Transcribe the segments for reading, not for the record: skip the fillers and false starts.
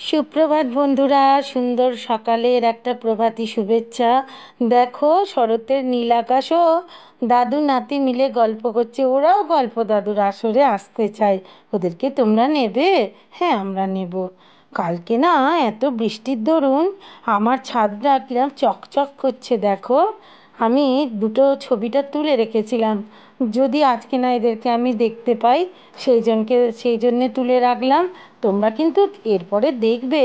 সুপ্রভাত বন্ধুরা, সুন্দর সকালের একটা প্রভাতী শুভেচ্ছা। দেখো, শরতের নীল আকাশও দাদু নাতি মিলে গল্প করছে। ওরাও গল্প দাদুর আসরে আসতে চায়। ওদেরকে তোমরা নেবে? হ্যাঁ, আমরা নেব। কালকে না এত বৃষ্টির দরুন আমার ছাদটা কিরম চকচক করছে দেখো। আমি দুটো ছবিটা তুলে রেখেছিলাম, যদি আজকে না এদেরকে আমি দেখতে পাই সেই জন্যে তুলে রাখলাম। তোমরা কিন্তু এরপরে দেখবে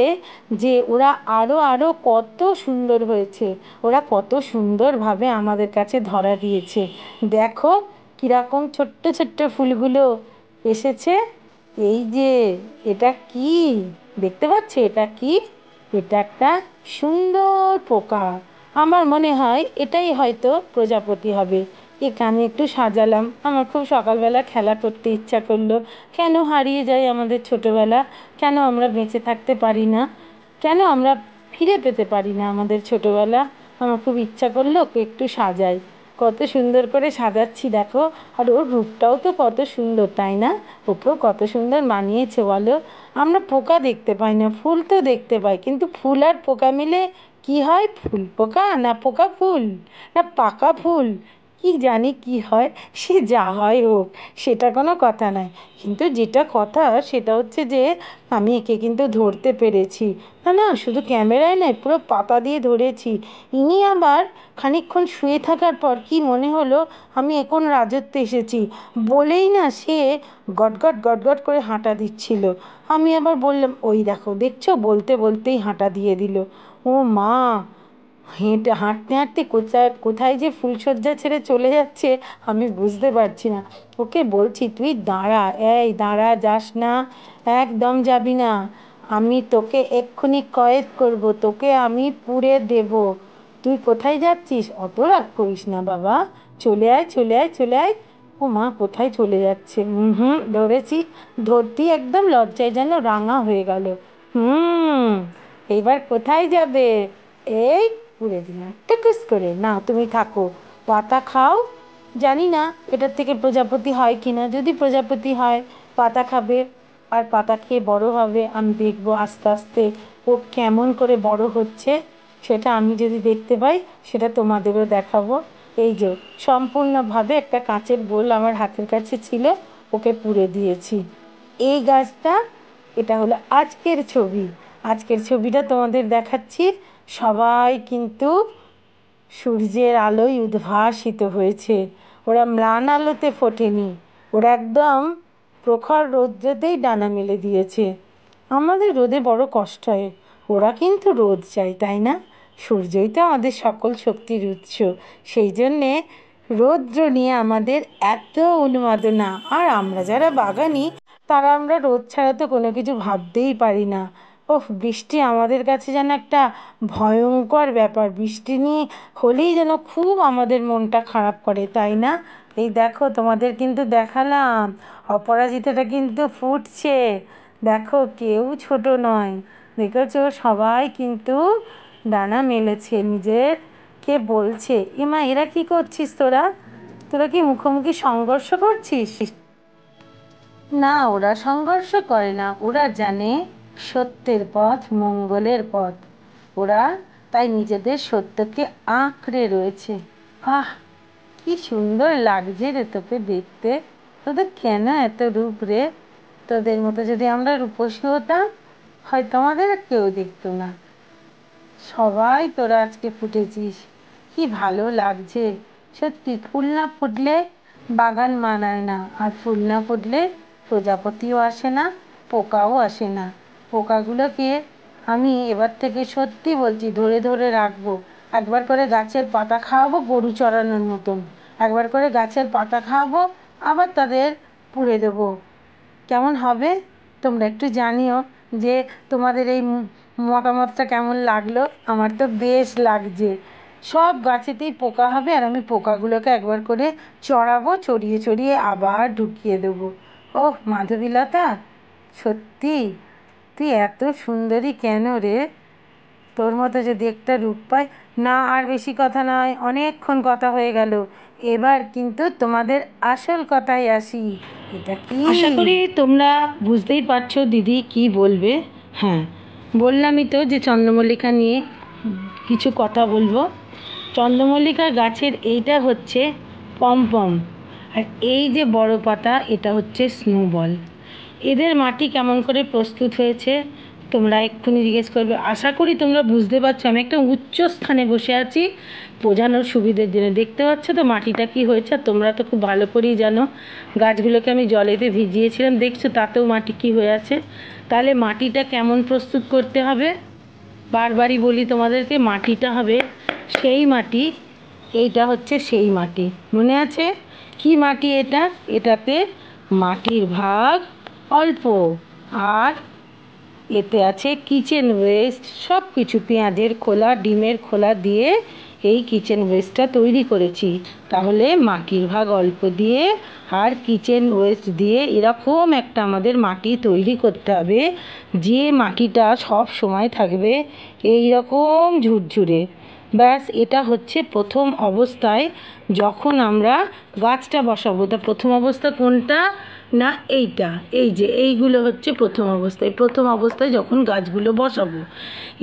যে ওরা আরও আরও কত সুন্দর হয়েছে। ওরা কত সুন্দরভাবে আমাদের কাছে ধরা দিয়েছে। দেখো কীরকম ছোট্ট ছোট্ট ফুলগুলো এসেছে। এই যে, এটা কি দেখতে পাচ্ছ? এটা কি? এটা একটা সুন্দর পোকা। আমার মনে হয় এটাই হয়তো প্রজাপতি হবে। একে আমি একটু সাজালাম। আমার খুব সকালবেলা খেলা করতে ইচ্ছা করলো। কেন হারিয়ে যায় আমাদের ছোটবেলা? কেন আমরা বেঁচে থাকতে পারি না? কেন আমরা ফিরে পেতে পারি না আমাদের ছোটবেলা? আমার খুব ইচ্ছা করলো ওকে একটু সাজাই। কত সুন্দর করে সাজাচ্ছি দেখো। আর ওর রূপটাও তো কত সুন্দর, তাই না? ওকেও কত সুন্দর মানিয়েছে বলো। আমরা পোকা দেখতে পাই না, ফুল তো দেখতে পাই, কিন্তু ফুল আর পোকা মিলে কি হয়? ফুল পোকা, না পোকা ফুল, না পাকা ফুল, কি জানি কি হয়। সে যা হয় হোক, সেটা কোনো কথা নয়। কিন্তু যেটা কথা সেটা হচ্ছে যে আমি একে কিন্তু ধরতে পেরেছি। না না, শুধু ক্যামেরায় নয়, পুরো পাতা দিয়ে ধরেছি। ইনি আবার খানিকক্ষণ শুয়ে থাকার পর কি মনে হলো আমি এখন রাজত্বে এসেছি বলেই না সে গটগট গটগট করে হাঁটা দিচ্ছিল। আমি আবার বললাম, ওই দেখো দেখছো, বলতে বলতেই হাঁটা দিয়ে দিল। ও মা! হেঁটে হাঁটতে হাঁটতে কোথায় কোথায় যে ফুলশয্যা ছেড়ে চলে যাচ্ছে আমি বুঝতে পারছি না। ওকে বলছি, তুই দাঁড়া, এই দাঁড়া, যাস না, একদম যাবি না। আমি তোকে এক্ষুনি কয়েদ করব, তোকে আমি পুড়ে দেব। তুই কোথায় যাচ্ছিস? অত রাগ করিস না বাবা, চলে আয় চলে আয় চলে আয়। ও মা, কোথায় চলে যাচ্ছে? হুম, ধরেছি। ধরতেই একদম লজ্জায় যেন রাঙা হয়ে গেল। হুম, এইবার কোথায় যাবে? এই, পুড়ে দিলাম টুকুস করে। না, তুমি থাকো, পাতা খাও। জানি না এটার থেকে প্রজাপতি হয় কি না। যদি প্রজাপতি হয়, পাতা খাবে আর পাতা খেয়ে বড় হবে। আমি দেখবো আস্তে আস্তে ও কেমন করে বড় হচ্ছে। সেটা আমি যদি দেখতে পাই, সেটা তোমাদেরও দেখাবো। এই যে, সম্পূর্ণভাবে একটা কাঁচের বোল আমার হাতের কাছে ছিল, ওকে পুড়ে দিয়েছি। এই গাছটা, এটা হলো আজকের ছবি। আজকের ছবিটা তোমাদের দেখাচ্ছি। সবাই কিন্তু সূর্যের আলোয় উদ্ভাসিত হয়েছে। ওরা ম্লান আলোতে ফোটেনি, ওরা একদম প্রখর রৌদ্রেতেই ডানা মেলে দিয়েছে। আমাদের রোদে বড় কষ্ট হয়, ওরা কিন্তু রোদ চায়, তাই না? সূর্যই তো আমাদের সকল শক্তির উৎস। সেই জন্যে রৌদ্র নিয়ে আমাদের এত উন্মাদনা। আর আমরা যারা বাগানি, তারা আমরা রোদ ছাড়া তো কোনো কিছু ভাবতেই পারি না। ওহ, বৃষ্টি আমাদের কাছে যেন একটা ভয়ঙ্কর ব্যাপার। বৃষ্টি নিয়ে হলেই যেন খুব আমাদের মনটা খারাপ করে, তাই না? এই দেখো, তোমাদের কিন্তু দেখালাম অপরাজিতাটা কিন্তু ফুটছে। দেখো, কেউ ছোট নয়। দেখেছো, সবাই কিন্তু ডানা মেলেছে নিজের। কে বলছে, এমা এরা কি করছিস তোরা? তোরা কি মুখোমুখি সংঘর্ষ করছিস? না, ওরা সংঘর্ষ করে না। ওরা জানে সত্যের পথ মঙ্গলের পথ। ওরা তাই নিজেদের সত্যকে আঁকড়ে রয়েছে। আহ, কি সুন্দর লাগছে রে তোকে দেখতে। তোদের কেন এত রূপ রে? তোদের মতো যদি আমরা রূপসী হতাম, হয়তো আমাদের আর কেউ দেখতো না। সবাই তোরা আজকে ফুটেছিস, কি ভালো লাগছে। সত্যি, ফুল না ফুটলে বাগান মানায় না, আর ফুল না ফুটলে প্রজাপতিও আসে না, পোকাও আসে না। পোকাগুলোকে আমি এবার থেকে সত্যি বলছি ধরে ধরে রাখবো। একবার করে গাছের পাতা খাওয়াবো গরু চড়ানোর মতন, একবার করে গাছের পাতা খাওয়াবো, আবার তাদের পুড়ে দেবো। কেমন হবে তোমরা একটু জানিও, যে তোমাদের এই মতামতটা কেমন লাগলো। আমার তো বেশ লাগছে। সব গাছেতেই পোকা হবে, আর আমি পোকাগুলোকে একবার করে চড়াবো, চড়িয়ে চড়িয়ে আবার ঢুকিয়ে দেবো। ওহ মাধবীলতা, সত্যি তুই এত সুন্দরী কেন রে? তোর মতো যদি একটা রূপ পাই। না, আর বেশি কথা নয়, অনেকক্ষণ কথা হয়ে গেল। এবার কিন্তু তোমাদের আসল কথায় আসি। এটা কি? আশা করি তোমরা বুঝতেই পারছো দিদি কি বলবে। হ্যাঁ, বললামই তো যে চন্দ্রমল্লিকা নিয়ে কিছু কথা বলবো। চন্দ্রমল্লিকা গাছের এইটা হচ্ছে পমপম, আর এই যে বড় পাতা এটা হচ্ছে স্নোবল। এদের মাটি কেমন করে প্রস্তুত হয়েছে তোমরা এক্ষুনি জিজ্ঞেস করবে। আশা করি তোমরা বুঝতে পারছো, আমি একটা উচ্চ স্থানে বসে আছি বোঝানোর সুবিধের জন্য। দেখতে পাচ্ছ তো মাটিটা কি হয়েছে, আর তোমরা তো খুব ভালো করেই জানো গাছগুলোকে আমি জলেতে ভিজিয়েছিলাম, দেখছো তাতেও মাটি কি হয়ে আছে। তাহলে মাটিটা কেমন প্রস্তুত করতে হবে, বারবারই বলি তোমাদেরকে, মাটিটা হবে সেই মাটি, এইটা হচ্ছে সেই মাটি, মনে আছে কি মাটি এটা? এটাতে মাটির ভাগ অল্প, আর এতে আছে কিচেন ওয়েস্ট, সব কিছু পেঁয়াজের খোলা ডিমের খোলা দিয়ে এই কিচেন ওয়েস্টটা তৈরি করেছি। তাহলে মাটির ভাগ অল্প দিয়ে আর কিচেন ওয়েস্ট দিয়ে এরকম একটা আমাদের মাটি তৈরি করতে হবে যে মাটিটা সব সময় থাকবে এই রকম ঝুরঝুরে। ব্যাস, এটা হচ্ছে প্রথম অবস্থায় যখন আমরা গাছটা বসাবো। তা প্রথম অবস্থা কোনটা না, এইটা, এই যে এইগুলো হচ্ছে প্রথম অবস্থায়। প্রথম অবস্থায় যখন গাছগুলো বসাবো,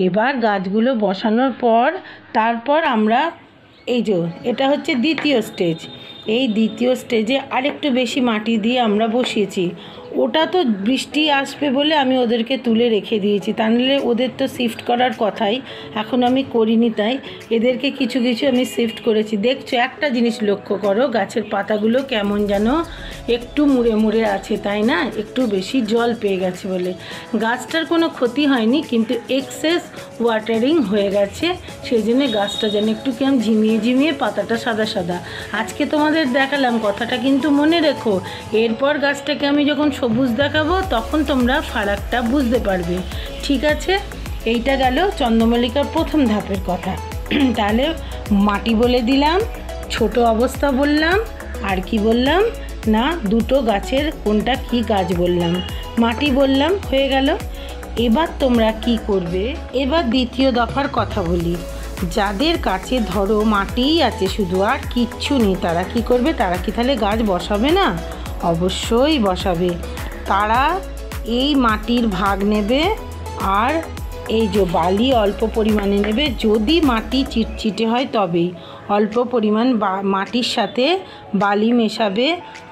এবার গাছগুলো বসানোর পর তারপর আমরা এই যে এটা হচ্ছে দ্বিতীয় স্টেজ। এই দ্বিতীয় স্টেজে আরেকটু বেশি মাটি দিয়ে আমরা বসিয়েছি। ওটা তো বৃষ্টি আসবে বলে আমি ওদেরকে তুলে রেখে দিয়েছি, তা নাহলে ওদের তো শিফট করার কথাই, এখন আমি করিনি, তাই এদেরকে কিছু কিছু আমি শিফট করেছি। দেখছো একটা জিনিস লক্ষ্য করো, গাছের পাতাগুলো কেমন যেন একটু মুড়ে মুড়ে আছে, তাই না? একটু বেশি জল পেয়ে গেছে বলে। গাছটার কোনো ক্ষতি হয়নি, কিন্তু এক্সেস ওয়াটারিং হয়ে গেছে, সেই জন্য গাছটা যেন একটু কেমন ঝিমিয়ে ঝিমিয়ে, পাতাটা সাদা সাদা। আজকে তোমাদের দেখালাম, কথাটা কিন্তু মনে রেখো, এরপর গাছটাকে আমি যখন সবুজ দেখাবো তখন তোমরা ফারাকটা বুঝতে পারবে, ঠিক আছে? এইটা গেল চন্দ্রমল্লিকার প্রথম ধাপের কথা। তাহলে মাটি বলে দিলাম, ছোট অবস্থা বললাম, আর কি বললাম না, দুটো গাছের কোনটা কি গাছ বললাম, মাটি বললাম, হয়ে গেল। এবার তোমরা কি করবে, এবার দ্বিতীয় দফার কথা বলি। যাদের কাছে ধরো মাটিই আছে শুধু, আর কিচ্ছু নেই, তারা কি করবে? তারা কি তাহলে গাছ বসাবে না? অবশ্যই বসাবে। তারা এই মাটির ভাগ নেবে, আর এই যে বালি অল্প পরিমাণে নেবে, যদি মাটি চিটচিটে হয় তবেই। অল্প পরিমাণ মাটির সাথে বালি মেশাবে,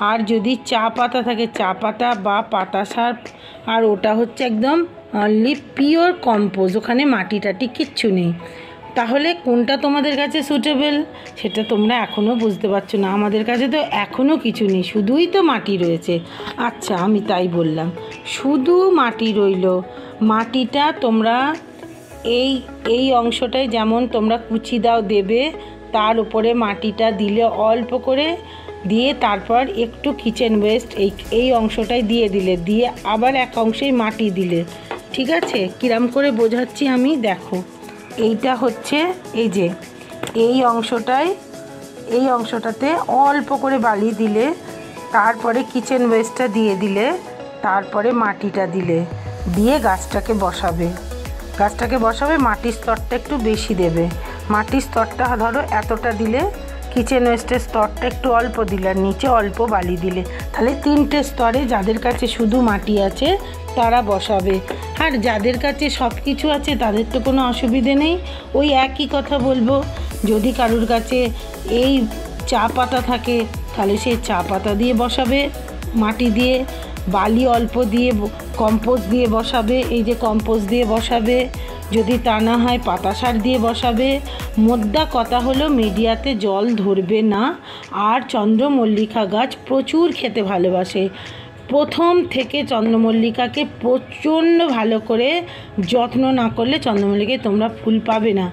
আর যদি চা পাতা থাকে চা পাতা বা পাতা সার, আর ওটা হচ্ছে একদম অনলি পিওর কম্পোজ, ওখানে মাটি টাটি কিচ্ছু নেই। তাহলে কোনটা তোমাদের কাছে সুটেবল সেটা তোমরা এখনও বুঝতে পারছো না। আমাদের কাছে তো এখনও কিছু নেই, শুধুই তো মাটি রয়েছে। আচ্ছা, আমি তাই বললাম, শুধু মাটি রইল। মাটিটা তোমরা এই এই অংশটায় যেমন তোমরা কুচি দাও দেবে, তার উপরে মাটিটা দিলে অল্প করে দিয়ে, তারপর একটু কিচেন ওয়েস্ট এই অংশটায় দিয়ে দিলে, দিয়ে আবার এক অংশেই মাটি দিলে, ঠিক আছে? কিরম করে বোঝাচ্ছি আমি, দেখো। এইটা হচ্ছে এই যে এই অংশটাতে অল্প করে বালি দিলে, তারপরে কিচেন ওয়েস্টটা দিয়ে দিলে, তারপরে মাটিটা দিলে, দিয়ে গাছটাকে বসাবে। মাটির স্তরটা একটু বেশি দেবে। মাটির স্তরটা ধরো এতটা দিলে, কিচেন ওয়েস্টের স্তরটা একটু অল্প দিলে, আর নিচে অল্প বালি দিলে, তাহলে 3টে স্তরে যাদের কাছে শুধু মাটি আছে তারা বসাবে। আর যাদের কাছে সব কিছু আছে তাদের তো কোনো অসুবিধে নেই, ওই একই কথা বলবো। যদি কারুর কাছে এই চা পাতা থাকে তাহলে সে চা পাতা দিয়ে বসাবে, মাটি দিয়ে, বালি অল্প দিয়ে কম্পোস্ট দিয়ে বসাবে, এই যে কম্পোস্ট দিয়ে বসাবে। যদি তা না হয় পাতা সার দিয়ে বসাবে। মোদ্দা কথা হলো মিডিয়াতে জল ধরবে না। আর চন্দ্রমল্লিকা গাছ প্রচুর খেতে ভালোবাসে। প্রথম থেকে চন্দ্রমল্লিকাকে প্রচণ্ড ভালো করে যত্ন না করলে চন্দ্রমল্লিকায় তোমরা ফুল পাবে না।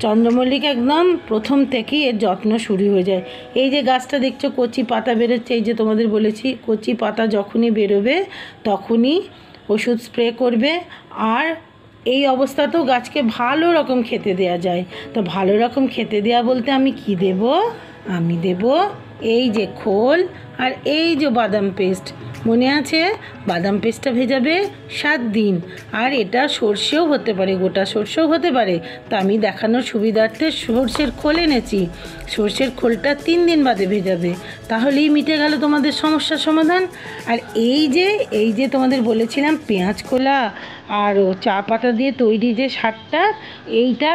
চন্দ্রমল্লিকা একদম প্রথম থেকেই এর যত্ন শুরু হয়ে যায়। এই যে গাছটা দেখছো কচি পাতা বেরোচ্ছে, এই যে তোমাদের বলেছি কচি পাতা যখনই বেরোবে তখনই ওষুধ স্প্রে করবে। আর এই অবস্থাতেও গাছকে ভালো রকম খেতে দেওয়া যায়। তো ভালো রকম খেতে দেওয়া বলতে আমি কি দেব? আমি দেব এই যে খোল, আর এই যে বাদাম পেস্ট, মনে আছে? বাদাম পেস্টটা ভেজাবে 7 দিন। আর এটা সর্ষেও হতে পারে, গোটা সর্ষেও হতে পারে। তা আমি দেখানোর সুবিধার্থে সর্ষের খোল এনেছি। সর্ষের খোলটা 3 দিন বাদে ভেজাবে, তাহলেই মিটে গেল তোমাদের সমস্যার সমাধান। আর এই যে তোমাদের বলেছিলাম পেঁয়াজ খোলা আর ও চা পাতা দিয়ে তৈরি যে সারটা, এইটা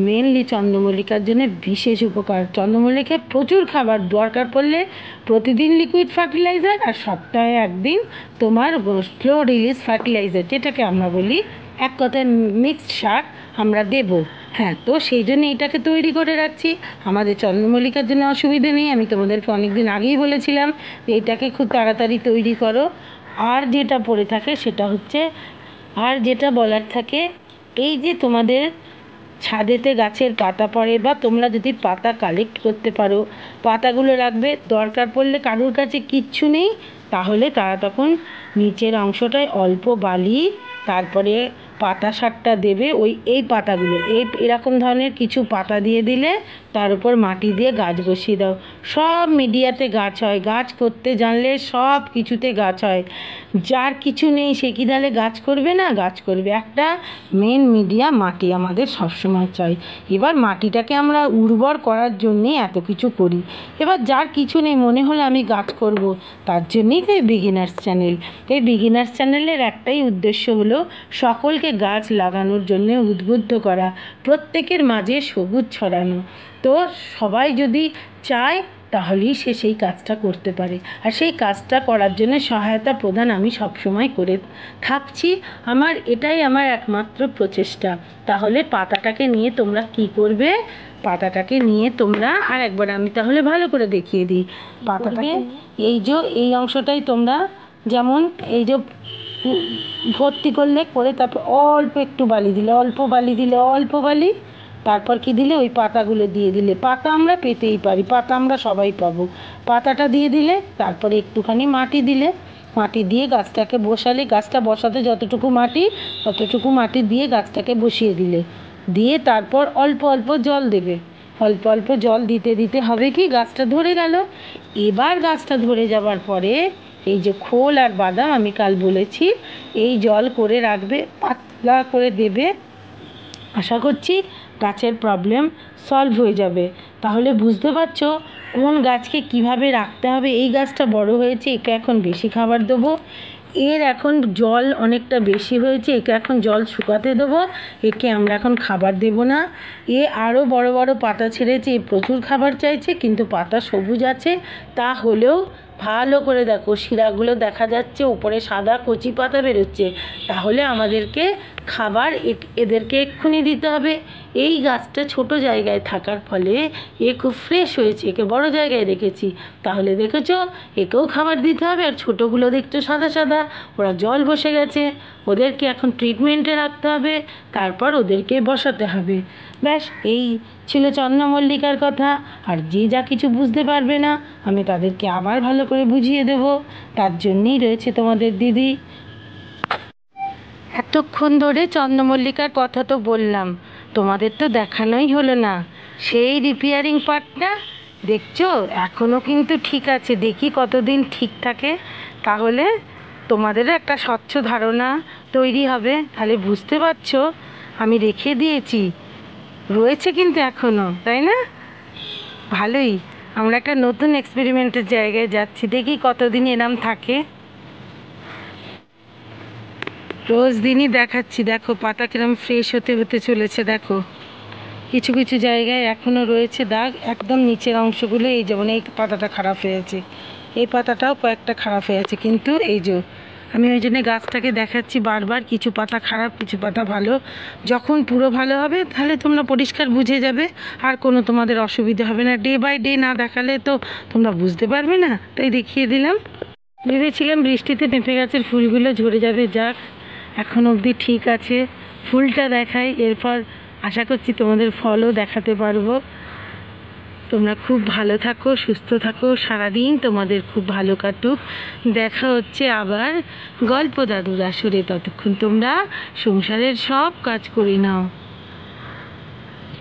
মেনলি চন্দ্রমল্লিকার জন্য বিশেষ উপকার। চন্দ্রমল্লিকায় প্রচুর খাবার, দরকার পড়লে প্রতিদিন লিকুইড ফার্টিলাইজার আর সপ্তাহে একদিন তোমার স্লো রিলিজ ফার্টিলাইজার, যেটাকে আমরা বলি এক কথায় মিক্সড সার আমরা দেব। হ্যাঁ, তো সেই জন্য এটাকে তৈরি করে রাখছি। আমাদের চন্দ্রমল্লিকার জন্য অসুবিধে নেই, আমি তোমাদেরকে অনেকদিন আগেই বলেছিলাম যে এটাকে খুব তাড়াতাড়ি তৈরি করো। আর যেটা পড়ে থাকে সেটা হচ্ছে, আর যেটা বলার থাকে, এই যে তোমাদের ছাদেতে গাছের পাতা পড়ে, বা তোমরা যদি পাতা কালেক্ট করতে পারো, পাতাগুলো রাখবে। দরকার পড়লে কারোর কাছে কিচ্ছু নেই, তাহলে তারা তখন নিচের অংশটায় অল্প বালি, তারপরে পাতা সারটা দেবে। এই পাতাগুলো এরকম ধরনের কিছু পাতা দিয়ে দিলে তার উপর মাটি দিয়ে গাছ বসিয়ে দাও। সব মিডিয়াতে গাছ হয়, গাছ করতে জানলে সব কিছুতে গাছ হয়। যার কিছু নেই সে কি তাহলে গাছ করবে না? গাছ করবে। একটা মেন মিডিয়া মাটি আমাদের সবসময় চাই। এবার মাটিটাকে আমরা উর্বর করার জন্যে এত কিছু করি। এবার যার কিছু নেই, মনে হলো আমি গাছ করব, তার জন্যই তো এই বিগিনার্স চ্যানেল। এই বিগিনার্স চ্যানেলের একটাই উদ্দেশ্য হলো সকলকে গাছ লাগানোর জন্য উদ্বুদ্ধ করা, প্রত্যেকের মাঝে সবুজ ছড়ানো। তো সবাই যদি চায় তাহলেই সে সেই কাজটা করতে পারে, আর সেই কাজটা করার জন্য সহায়তা প্রদান আমি সবসময় করে থাকছি। এটাই আমার একমাত্র প্রচেষ্টা। তাহলে পাতাটাকে নিয়ে তোমরা কি করবে? পাতাটাকে নিয়ে তোমরা আর একবার আমি তাহলে ভালো করে দেখিয়ে দিই। পাতাটাকে এই অংশটাই তোমরা যেমন এই যে ভর্তি করে তারপর অল্প একটু বালি দিলে, অল্প বালি, তারপর কি দিলে? ওই পাতাগুলো দিয়ে দিলে। পাতা আমরা পেতেই পারি, পাতা আমরা সবাই পাবো। পাতাটা দিয়ে দিলে, তারপরে একটুখানি মাটি দিলে, মাটি দিয়ে গাছটাকে বসালে, গাছটা বসাতে যতটুকু মাটি ততটুকু মাটি দিয়ে গাছটাকে বসিয়ে দিলে, দিয়ে তারপর অল্প অল্প জল দেবে। অল্প অল্প জল দিতে দিতে হবে কি, গাছটা ধরে গেল। এবার গাছটা ধরে যাবার পরে এই যে খোল আর বাদাম আমি কাল বলেছি, এই জল করে রাখবে, পাতলা করে দেবে। আশা করছি গাছের প্রবলেম সলভ হয়ে যাবে। তাহলে বুঝতে পারছো কোন গাছকে কিভাবে রাখতে হবে। এই গাছটা বড় হয়েছে, একে এখন বেশি খাবার দেবো। এর এখন জল অনেকটা বেশি হয়েছে, একে এখন জল শুকাতে দেবো, একে আমরা এখন খাবার দেব না। এ আরও বড় বড় পাতা ছেড়েছে, এ প্রচুর খাবার চাইছে, কিন্তু পাতা সবুজ আছে। তা হলেও ভালো করে দেখো, শিরাগুলো দেখা যাচ্ছে, উপরে সাদা কচি পাতা বেরোচ্ছে। তাহলে আমাদেরকে খাবার এদেরকে এক্ষুনি দিতে হবে। এই গাছটা ছোট জায়গায় থাকার ফলে এ খুব ফ্রেশ হয়েছে, একে বড় জায়গায় রেখেছি। তাহলে দেখেছো, একেও খাবার দিতে হবে। আর ছোটোগুলো দেখছো সাদা সাদা, ওরা জল বসে গেছে, ওদেরকে এখন ট্রিটমেন্টে রাখতে হবে, তারপর ওদেরকে বসাতে হবে। ব্যাস, এই ছিল চন্দ্রমল্লিকার কথা। আর যে যা কিছু বুঝতে পারবে না, আমি তাদেরকে আবার ভালো করে বুঝিয়ে দেব। তার জন্যেই রয়েছে তোমাদের দিদি। এতক্ষণ ধরে চন্দ্রমল্লিকার কথা তো বললাম, তোমাদের তো দেখানোই হলো না সেই রিপেয়ারিং পার্টটা। দেখছো এখনও কিন্তু ঠিক আছে, দেখি কতদিন ঠিক থাকে। তাহলে তোমাদেরও একটা স্বচ্ছ ধারণা তৈরি হবে। তাহলে বুঝতে পারছো আমি রেখে দিয়েছি, রয়েছে কিন্তু এখনও, তাই না? ভালোই, আমরা একটা নতুন এক্সপেরিমেন্টের জায়গায় যাচ্ছি, দেখি কতদিন এরম থাকে। রোজ দিনই দেখাচ্ছি, দেখো পাতা কিরম ফ্রেশ হতে হতে চলেছে। দেখো কিছু কিছু জায়গায় এখনও রয়েছে দাগ, একদম নিচের অংশগুলো। এই যেমন এই পাতাটা খারাপ হয়েছে, এই পাতাটাও কয়েকটা খারাপ হয়ে আছে, কিন্তু এই যে আমি ওই জন্য গাছটাকে দেখাচ্ছি বারবার, কিছু পাতা খারাপ কিছু পাতা ভালো। যখন পুরো ভালো হবে তাহলে তোমরা পরিষ্কার বুঝে যাবে, আর কোনো তোমাদের অসুবিধা হবে না। ডে বাই ডে না দেখালে তো তোমরা বুঝতে পারবে না, তাই দেখিয়ে দিলাম। ভেবেছিলাম বৃষ্টিতে পেঁপে গাছের ফুলগুলো ঝরে যাবে, যাক এখন অবধি ঠিক আছে। ফুলটা দেখাই, এরপর আশা করছি তোমাদের ফলও দেখাতে পারবো। তোমরা খুব ভালো থাকো, সুস্থ থাকো, সারাদিন তোমাদের খুব ভালো কাটুক। দেখা হচ্ছে আবার গল্প দাদুর আসরে। ততক্ষণ তোমরা সংসারের সব কাজ করে নাও।